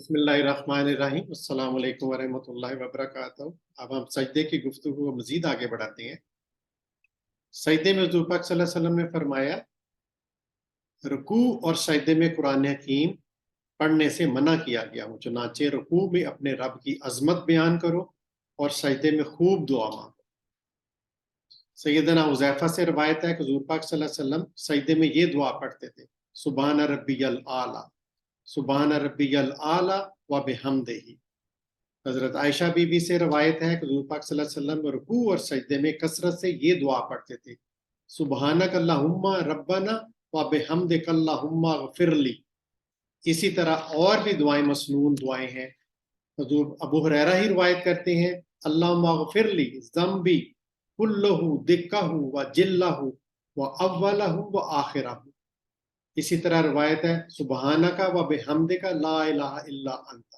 بسم اللہ الرحمن الرحیم، السلام علیکم ورحمۃ اللہ وبرکاتہ۔ اب ہم سجدے کی گفتگو کو مزید آگے بڑھاتے ہیں۔ سجدے میں حضور پاک صلی اللہ علیہ وسلم نے فرمایا رکوع اور سجدے میں قرآن حکیم پڑھنے سے منع کیا گیا ہوں، چنانچہ رکوع میں اپنے رب کی عظمت بیان کرو اور سجدے میں خوب دعا مانگو۔ سیدنا حذیفہ سے روایت ہے کہ حضور پاک صلی اللہ علیہ وسلم سجدے میں یہ دعا پڑھتے تھے، سبحان ربی الاعلی، سبحان ربی الاعلی و بحمدہ۔ حضرت عائشہ بی بی سے روایت ہے کہ حضور پاک صلی اللہ علیہ وسلم رکوع اور سجدے میں کثرت سے یہ دعا پڑھتے تھے، سبحانک اللہم ربنا و بحمدک اللہم اغفر لی۔ اسی طرح اور بھی دعائیں مسنون دعائیں ہیں۔ حضور ابو ہریرہ ہی روایت کرتے ہیں، اللہم اغفر لی ذنبی کلہ دکہ و جلہ و اولہ و آخرہ۔ اسی طرح روایت ہے، سبحانک و بحمدک لا الہ الا انت۔